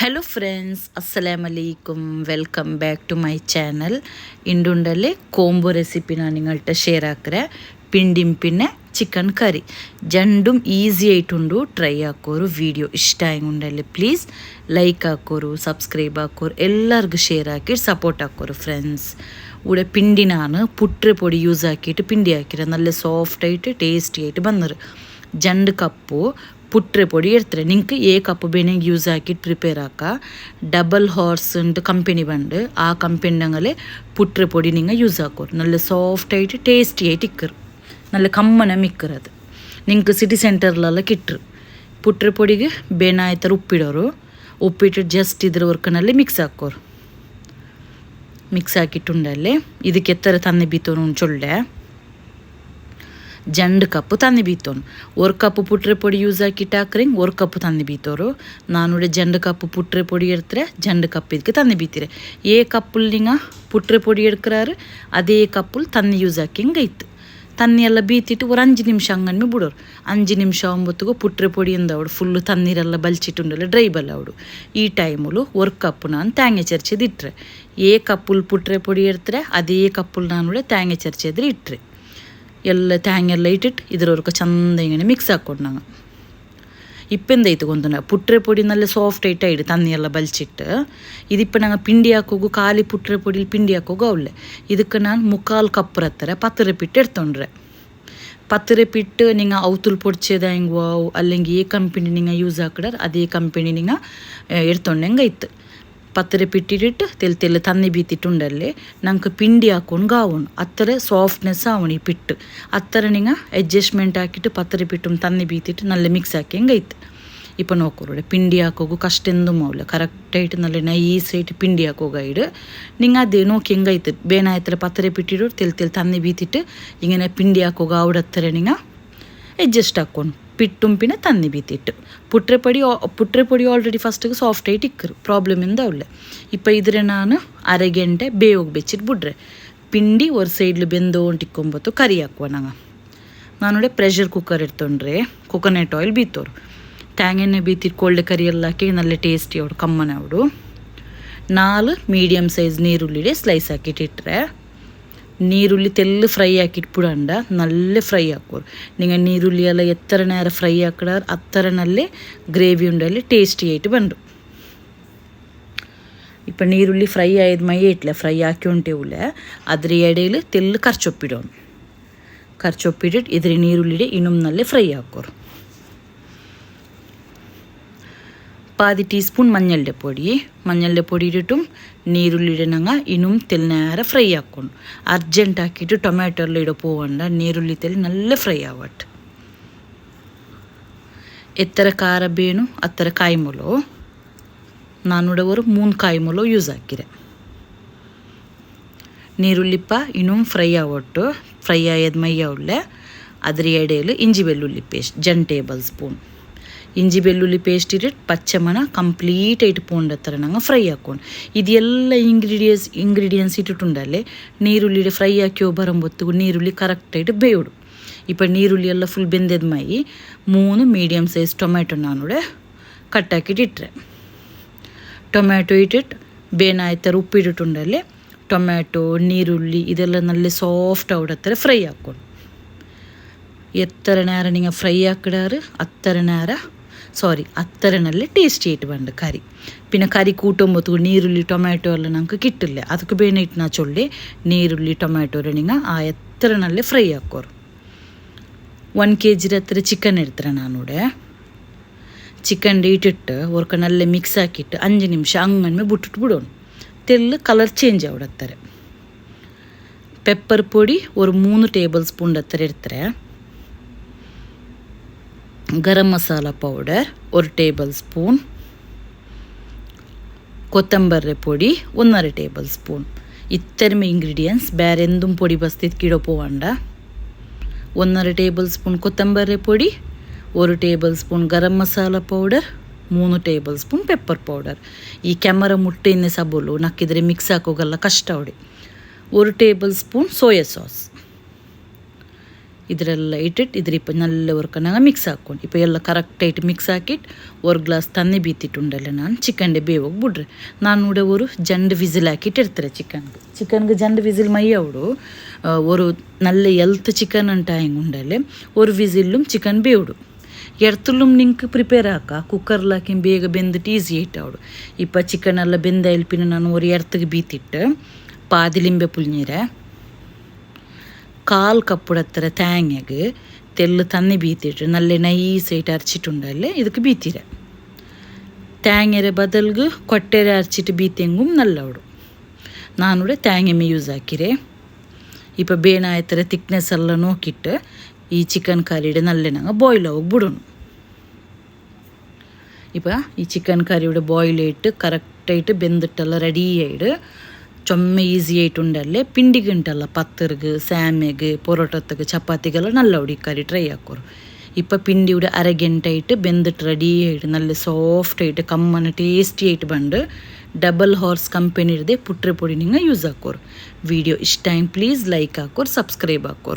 Hello friends, ಅಸ್ಸಲಾಮ್ ಅಲೈಕುಮ್. Welcome back to my channel. ಇಂಡುಂಡಲ್ಲೇ ಕೋಂಬು ರೆಸಿಪಿ ನಾನು ನಿங்கள்ಟ ಶೇರ್ ಹಾಕ್ರೆ ಪಿಂಡಿಂಪಿನ್ನೆ ಚಿಕನ್ ಕರಿ ಜಂಡುಂ ಈಸಿ ಆಯ್ತುಂಡು. ಟ್ರೈ ಹಾಕೋರು ವಿಡಿಯೋ ಇಷ್ಟ ಆಯ್ಗುಂಡಲ್ಲಿ ಪ್ಲೀಸ್ ಲೈಕ್ ಹಾಕೋರು, ಸಬ್ಸ್ಕ್ರೈಬ್ ಹಾಕೋರು, ಎಲ್ಲರಿಗೂ ಶೇರ್ ಹಾಕಿ ಸಪೋರ್ಟ್ ಹಾಕೋರು ಫ್ರೆಂಡ್ಸ್. ಉಡೆ ಪಿಂಡಿ ನಾನು ಪುಟ್ರೆ ಪೊಡಿ ಯೂಸ್ ಹಾಕಿಟ್ಟು ಪಿಂಡಿ ಹಾಕಿರ നല്ല ಸಾಫ್ಟ್ ಆയിട്ട് ಟೇಸ್ಟಿ ಆയിട്ട് ಬಂದರು. ಜಂಡು ಕಪ್ಪು ಪುಟ್ರೆ ಪೊಡಿ ಇಡ್ತಾರೆ. ನಿಂಗೆ ಕಪ್ಪು ಬೇನೆಗೆ ಯೂಸ್ ಹಾಕಿಟ್ಟು ಪ್ರಿಪೇರ್ ಹಾಕ ಡಬಲ್ ಹಾರ್ಸ್ ಉಂಟು ಕಂಪೆನಿ ಬಂದು ಆ ಕಂಪೆನಿನಂಗಲೇ ಪುಟ್ರೆ ಪೊಡಿ ನಿಂಗೆ ಯೂಸ್ ಹಾಕೋರು. നല്ല ಸಾಫ್ಟ್ ಆയിട്ട് ಟೇಸ್ಟಿ ಆയിട്ട് ಇಕ್ಕರು, നല്ല ಕಮ್ಮನ ಮಿಕ್ಕರು. ಅದು ನಿಂಗೆ ಸಿಟಿ ಸೆಂಟರ್ಲೆಲ್ಲ ಕಿಟ್ಟರು. ಪುಟ್ರೆ ಪೊಡಿಗೆ ಬೇನೆ ಆಯ್ತಾರೆ ಉಪ್ಪಿಡೋರು. ಉಪ್ಪಿಟ್ಟು ಜಸ್ಟ್ ಇದ್ರ ವರ್ಕನಲ್ಲಿ ಮಿಕ್ಸ್ ಹಾಕೋರು. ಮಿಕ್ಸ್ ಹಾಕಿಟ್ಟುಂಡಲ್ಲಿ ಇದಕ್ಕೆ ಎತ್ತರ ತನ್ನೆ ಬೀತೋನು ಚೊಳ್ಳೆ ಜಂಡು ಕಪ್ಪು ತಂದು ಬೀತೋನು. 1 ಕಪ್ ಪುಟ್ರೆ ಪೊಡಿ ಯೂಸ್ ಹಾಕಿಟ್ಟು ಹಾಕ್ರಿಂಗ್ 1 ಕಪ್ ತಂದು ಬೀತೋರು. ನಾನು ಜಂಡು ಕಪ್ಪು ಪುಟ್ರೆ ಪೊಡಿ ಎಡ್ತಾರೆ, ಜಂಡು ಕಪ್ ಇದಕ್ಕೆ ತಂದು ಬೀತೀರೆ. ಕಪ್ಪುಲ್ ನಿಂಗ ಪುಟ್ರೆ ಪೊಡಿ ಎಡ್ಕರಾರು ಅದೇ ಕಪ್ಪುಲ್ ತನ್ನಿ ಯೂಸ್ ಹಾಕಿ ಹಿಂಗೈತು. ತನ್ನಿ ಎಲ್ಲ ಬೀತಿಟ್ಟು ಒಂದು 5 ನಿಮಿಷ ಹಂಗನ್ಮೆ ಬಿಡೋರು. 5 ನಿಮಿಷ ಒಂಬತ್ತಿಗೂ ಪುಟ್ರೆ ಪೊಡಿಯಿಂದ ಅವಡು ಫುಲ್ಲು ತಣ್ಣೀರೆಲ್ಲ ಬಲ್ಚಿಟ್ಟುಂಡಲ್ಲ ಡ್ರೈ ಬಲ್ಲ ಅವಡು. ಈ ಟೈಮುಲು 1 ಕಪ್ಪು ನಾನು ತ್ಯಾಂಗೆ ಚರ್ಚೆದಿಟ್ರೆ. ಕಪ್ಪುಲ್ ಪುಟ್ರೆ ಪೊಡಿ ಎಡ್ತಾರೆ ಅದೇ ಕಪ್ಪುಲ್ ನಾನು ತ್ಯಾಂಗೆ ಚರ್ಚೆದ್ರೆ ಇಟ್ಟರೆ ಎಲ್ಲ ತ್ಯಾಂಗೆಲ್ಲ ಇಟ್ಟಿಟ್ಟು ಇದ್ರವರೆಗೂ ಚಂದ ಹಿಂಗೆ ಮಿಕ್ಸ್ ಹಾಕ್ಕೊಂಡು ನಂಗೆ ಇಪ್ಪೆಂದೈತು ಗೊಂದು ಪುಟ್ರೆ ಪೊಡಿ ನಲ್ಲ ಸಾಫ್ಟ್ ಆಯ್ತು ತನ್ನಿ ಎಲ್ಲ ಬಲ್ಚಿಟ್ಟು ಇದಿಪ್ಪ ನಂಗೆ ಪಿಂಡಿ ಹಾಕೋಗು ಖಾಲಿ ಪುಟ್ರೆ ಪೊಡಿಲಿ ಪಿಂಡಿ ಹಾಕೋಗು ಅವಳೆ. ಇದಕ್ಕೆ ನಾನು 3/4 ಕಪ್ ಹತ್ತಾರೆ ಪತ್ತರೆ ಪಿಟ್ಟು ಎಡ್ತೊಂಡ್ರೆ. ಪತ್ತರೆ ಪಿಟ್ಟು ನಿಂಗೆ ಅವತುಲ್ ಪೊಡ್ಚೇದ ಹಿಂಗೆ ವಾವ್ ಅಲ್ಲಿಂಗೆ ಕಂಪೆನಿ ನಿಂಗೆ ಯೂಸ್ ಹಾಕಿಡ್ರೆ ಅದೇ ಕಂಪೆನಿ ನಿಂಗೆ ಎಡ್ತೊಂಡಂಗೆ ಐತೆ. ಪತ್ತರೆ ಪಿಟ್ಟಿಟ್ಟು ತೆಲ್ ತನ್ನಿ ಬೀತಿಟ್ಟುಂಡಲ್ಲಿ ನಂಗೆ ಪಿಂಡಿ ಹಾಕೊಂಡು ಗಾವನು ಅತ್ತರ ಸಾಫ್ಟ್ನೆಸ್ ಆವಣಿ ಪಿಟ್ಟು ಅತ್ತರ ನಿಂಗೆ ಅಡ್ಜಸ್ಟ್ಮೆಂಟ್ ಹಾಕಿಟ್ಟು ಪತ್ತರೆ ಪಿಟ್ಟು ತನ್ನಿ ಬೀತಿಟ್ಟು ನಲ್ಲ ಮಿಕ್ಸ್ ಹಾಕಿ ಹೆಂಗೈತೆ. ಇಪ್ಪ ನೋಕೋರು ಪಿಂಡಿ ಹಾಕೋಗು ಕಷ್ಟೆಂದು ಮೌಲ ಕರೆಕ್ಟಾയിട്ട് നല്ല ನೈಸಾയിട്ട് ಪಿಂಡಿ ಹಾಕೋಗೈಡು ನಿಂಗೆ ಅದೇ ನೋಕಿ ಹೆಂಗೈತೆ ಬೇನೆ ಆಯ್ತಾರೆ ಪತ್ತರೆ ಪಿಟ್ಟಿಡು ತೆಲ್ ತನ್ನಿ ಬೀತಿಟ್ಟು ಹಿಂಗೆ ಪಿಂಡಿ ಹಾಕೋಗ ಅವಡತ್ತರ ನಿಂಗೆ ಅಡ್ಜಸ್ಟ್ ಹಾಕ್ಕೊಂಡು ಪಿಟ್ಟುಂಪಿನ ತನ್ನಿ ಬೀತಿಟ್ಟು ಪುಟ್ರೆ ಪೊಡಿ ಆಲ್ರೆಡಿ ಫಸ್ಟಿಗೆ ಸಾಫ್ಟ್ ಆയിട്ട് ಇಕ್ಕರು ಪ್ರಾಬ್ಲಮಿಂದ ಅವಳೆ. ಇಪ್ಪ ಇದ್ರೆ ನಾನು ಅರೆ ಗಂಟೆ ಬೇಯೋಗಿ ಬೆಚ್ಚಿಟ್ಟು ಬಿಡ್ರೆ ಪಿಂಡಿ ಒಂದು ಸೈಡ್ಲು ಬೆಂದೋಂಟಿಕ್ಕೊಂಬತ್ತು ಕರಿ ಹಾಕುವ ನಂಗೆ. ನಾನು ಪ್ರೆಷರ್ ಕುಕ್ಕರ್ ಇಡ್ತೊಂಡ್ರೆ ಕೊಕೊನಟ್ ಆಯಿಲ್ ಬೀತೋರು. ಟ್ಯಾಂಗೆಣ್ಣೆ ಬೀತಿಟ್ಟು ಕೊಳ್ಳೆ ಕರಿ ಎಲ್ಲ ಹಾಕಿ നല്ല ಟೇಸ್ಟಿ ಅವಡು ಕಮ್ಮನೆ ಅವಡು. 4 ಮೀಡಿಯಮ್ ಸೈಜ್ ನೀರುಳ್ಳಿ ಸ್ಲೈಸ್ ಹಾಕಿಟ್ಟಿಟ್ರೆ ನೀರುಳ್ಳಿ ತೆಲ್ಲು ಫ್ರೈ ಹಾಕಿಟ್ಟು ಬಿಡಂಡ ನಲ್ಲೇ ಫ್ರೈ ಹಾಕೋರು. ನಿಂಗೆ ನೀರುಳ್ಳಿ ಎಲ್ಲ ಎತ್ತರ ನೇರ ಫ್ರೈ ಹಾಕಿಡಾರ ಅತ್ತರನಲ್ಲೇ ಗ್ರೇವಿ ಉಂಡಲ್ಲಿ ಟೇಸ್ಟಿ ಆയിട്ട് ಬಂದು. ಇಪ್ಪ ನೀರುಳ್ಳಿ ಫ್ರೈ ಆಯ್ದು ಮೈ ಇಟ್ಲೆ ಫ್ರೈ ಹಾಕಿ ಉಂಟೆ ಉಳ್ಳೆ ಅದ್ರ ಎಡೆಯಲ್ಲಿ ತೆಲ್ಲು ಕರ್ಚೊಪ್ಪಿಡೋನು. ಕರ್ಚೊಪ್ಪಿಟ್ಟು ಇದ್ರ ನೀರುಳ್ಳಿ ಇನ್ನೊಮ್ಮೆ ಫ್ರೈ ಹಾಕೋರು. 1/2 ಟೀಸ್ಪೂನ್ മഞ്ഞളുടെ പൊടി ഇട്ടിട്ടും നീരുള്ളിയുടെ ഞങ്ങൾ ഇന്നും തെല്ലിനേരെ ഫ്രൈ ആക്കണം. അർജൻറ്റ് ആക്കിയിട്ട് ടൊമാറ്റോ എല്ലാം ഇട പോവണ്ട, നീരുള്ളി തെല്ല് നല്ല ഫ്രൈ ആവട്ടെ. എത്ര ಖಾರ ಬೇನು ಅತ್ತರ ಕಾಯಿಮೊಲೋ ನಾನಿവിടെ ഒരു 3 ಕಾಯಿಮೊಲೋ ಯೂಸ್ ಹಾಕಿರೆ. ನೀರುಳ್ಳಿಪ್ಪ ಇನ್ನೂ ಫ್ರೈ ಆವಟ್ಟು ಫ್ರೈ ಆಯ್ದು ಮೈ ಅವಳೆ ಅದ್ರ ಎಡೆಯಲ್ಲಿ ಇಂಜಿ ಬೆಳ್ಳುಳ್ಳಿ ಪೇಸ್ಟ್ 1 ಟೇಬಲ್ ಸ್ಪೂನ್ ಇಂಜಿ ಬೆಳ್ಳುಳ್ಳಿ ಪೇಸ್ಟ್ ಇಟ್ಟು ಪಚ್ಚಮನ ಕಂಪ್ಲೀಟ್ ಆയിട്ട് ಪೋಂಡ ಥರ ನಂಗೆ ಫ್ರೈ ಹಾಕೊಂಡು ಇದೆಲ್ಲ ಇಂಗ್ರೀಡಿಯೆಂಟ್ಸ್ ಇಟ್ಟಿಟ್ಟುಂಡಲ್ಲೇ ನೀರುಳ್ಳಿ ಫ್ರೈ ಹಾಕಿ ಬರಂಬೊತ್ತಿಗೂ ನೀರುಳ್ಳಿ ಕರೆಕ್ಟಾയിട്ട് ಬೇಯೋಡು. ಇಪ್ಪ ನೀರುಳ್ಳಿ ಎಲ್ಲ ಫುಲ್ ಬೆಂದದ ಮೈ 3 ಮೀಡಿಯಮ್ ಸೈಜ್ ಟೊಮ್ಯಾಟೊ ನಾನು ಕಟ್ ಹಾಕಿಟ್ಟು ಇಟ್ಟರೆ. ಟೊಮ್ಯಾಟೊ ಇಟ್ಟಿಟ್ಟು ಬೇನೆ ಆಯ್ತಾರೆ ಉಪ್ಪಿಟ್ಟಿಟ್ಟುಂಡಲ್ಲೇ ಟೊಮ್ಯಾಟೊ ನೀರುಳ್ಳಿ ಇದೆಲ್ಲ നല്ല ಸಾಫ್ಟ್ ಆವಡತ್ತರ ಫ್ರೈ ಹಾಕ್ಕೊಂಡು ಎತ್ತರ ನೇರ ನಿಂಗೆ ಫ್ರೈ ಹಾಕಿಡಾರು ಅತ್ತರನಲ್ಲೇ ಟೇಸ್ಟಿ ಆയിട്ട് ಬಂದು ಕರಿ. പിന്നെ കറി കൂട്ടുമ്പൊത്തു നീരുള്ളി ടൊമാറ്റോ എല്ലാം നമുക്ക് കിട്ടില്ല. ಅದಕ್ಕೆ ಬೇನೆ ಇಟ್ಟು ನಾ ಚೊಳ್ಳಿ ನೀರುಳ್ಳಿ ಟೊಮ್ಯಾಟೊ ನಿಂಗೆ ಆ ಎತ್ತರನಲ್ಲೇ ಫ್ರೈ ಹಾಕೋರು. 1 kg ಹತ್ತಿರ ಚಿಕನ್ ಇಡ್ತಾರೆ ನಾನು ಚಿಕನ್ ಇಟ್ಟಿಟ್ಟು ಒರ್ಕ ನಲ್ಲೇ ಮಿಕ್ಸ್ ಹಾಕಿಟ್ಟು 5 ನಿಮಿಷ ಹಂಗನ್ಮೆ ಬಿಟ್ಟಿಟ್ಟು ಬಿಡೋನು. ತೆಲ್ಲು ಕಲರ್ ಚೇಂಜ್ ಆವಡತ್ತಾರೆ. ಪೆಪ್ಪರ್ ಪೊಡಿ ஒரு 3 ಟೇಬಲ್ ಸ್ಪೂನ್ ಹತ್ತಿರ ಇಡ್ತಾರೆ. ಗರಂ ಮಸಾಲ ಪೌಡರ್ 1 ಟೇಬಲ್ ಸ್ಪೂನ್, ಕೊತ್ತಂಬರಿ ಪೊಡಿ 1.5 ಟೇಬಲ್ ಸ್ಪೂನ್. ಇತ್ತರಮೆ ಇಂಗ್ರೀಡಿಯೆಂಟ್ಸ್ ಬೇರೆ ಎಂದುം പൊടി ಬಸ್ತಿದ್ದು ಕಿಡೋ പോവണ്ട. 1.5 ಟೇಬಲ್ ಸ್ಪೂನ್ ಕೊತ್ತಂಬರಿ ಪೊಡಿ, 1 tablespoon garam masala powder, 3 tablespoon pepper powder. ಈ ಕ್ಯಾಮರಾ ಮುಟ್ಟೆನ್ನೆ ಸಬೋಲು ನಕ್ಕಿದ್ರೆ ಮಿಕ್ಸ್ ಹಾಕೋಗಲ್ಲ ಕಷ್ಟ ಅವಡಿ. 1 ಟೇಬಲ್ ಸ್ಪೂನ್ ಸೋಯಾ ಸಾಸ್. ಇದರೆಲ್ಲ ಇಟ್ಟಿಟ್ಟು ಇದ್ರ ಇಪ್ಪ ನಲ್ಲ ಒರ್ಕನಾಗ ಮಿಕ್ಸ್ ಹಾಕ್ಕೊಂಡು ಇಪ್ಪ ಎಲ್ಲ ಕರೆಕ್ಟಾയിട്ട് ಮಿಕ್ಸ್ ಹಾಕಿಟ್ಟು ஒரு ಗ್ಲಾಸ್ ತಣ್ಣಿ ಬೀತಿಟ್ಟುಂಡಲ್ಲ ನಾನು ಚಿಕನ್ಡೆ ಬೇಯೋಗಿ ಬಿಡ್ರೆ ನಾನು ಕೂಡ ஒரு ಜಂಡು ವಿಸಿಲ್ ಹಾಕಿಟ್ಟು ಇರ್ತಾರೆ ಚಿಕನ್ಗೆ ಜಂಡು ವಿಸಿಲ್ ಮೈಯವಡು ஒரு நல்ல ஹெல்த் சிக்கன் டைம் உண்டല്ലേ ஒரு விசிலும் சிக்கன் ಬೇವಡು ಎರ್ತುಲ್ಲುಮ್ ನಿಂಗೆ ಪ್ರಿಪೇರ್ ಹಾಕ ಕುಕ್ಕರ್ಲ್ ಹಾಕಿ ಬೇಗ ಬೆಂದಿಟ್ಟು ಈಸಿ ಆಯ್ತಾವಡು ಇಪ್ಪ ಚಿಕನ್ ಎಲ್ಲ ಬೆಂದ ಎಲ್ಪಿನ ನಾನು ஒரு ಎರ್ತಿಗೆ ಬೀತಿಟ್ಟು ಪಾದಿ ಲಿಂಬೆ ಪುಲ್ನೀರೆ 1/4 ಕಪ್ಪುಡತ್ತರ ತೇಂಗೆಗೆ ತೆಲ್ಲು ತನ್ನಿ ಬೀತಿಟ್ಟು ನಲ್ಲೆ ನೈಸಾയിട്ട് അരച്ചിട്ടുണ്ടല്ലേ ಇದಕ್ಕೆ ಬೀತಿರೆ തേങ്ങയുടെ ബദൽക്ക് കൊട്ടേര അരച്ചിട്ട് ബീത്തെങ്കും നല്ലവടും നാനിവിടെ തേങ്ങമ്മ യൂസ് ആക്കിരേ ഇപ്പം ಬೇನಾಯ್ತರ ತಿಕ್ನೆಸ್ ಎಲ್ಲ ನೋಕಿಟ್ಟು ಈ ಚಿಕನ್ ಕರಿയുടെ നല്ലനങ്ങ ബോയിൽ ആവും ಬಿಡೋಣ ഇപ്പം ഈ ചിക്കൻ കറിയുടെ ബോയിലായിട്ട് കറക്റ്റായിട്ട് ಬೆಂದಿಟ್ಟೆಲ್ಲ ರೆಡಿ ആയിട്ട് ചൊമ്മ ഈസി ആയിട്ടുണ്ടല്ലേ പിണ്ടിക്കുണ്ടല്ല പത്തർക്ക് സാമയ്ക്ക് പൊറോട്ടത്തക്ക് ചപ്പാത്തിക്കെല്ലാം നല്ല ഈ കറി ട്രൈ ആക്കോರು ഇപ്പം പിണ്ടിയുടെ അരഗಂಟೆയിട്ട് ಬೆಂದಿಟ್ಟು ರೆಡಿ ആയിട്ട് നല്ല ಸಾಫ್ಟ್ ആയിട്ട് ಕಮ್ಮನ ಟೇಸ್ಟಿ ಆയിട്ട് ಬಂದು ಡಬಲ್ ಹಾರ್ಸ್ ಕಂಪೆನಿದೆ ಪುಟ್ರೆ ಪೊಡಿ ನಿಂಗೆ ಯೂಸ್ ಹಾಕೋರು ವಿಡಿಯೋ ಇಷ್ಟ ಟೈಮ್ ಪ್ಲೀಸ್ ಲೈಕ್ ಹಾಕೋರು ಸಬ್ಸ್ಕ್ರೈಬ್ ಹಾಕೋರು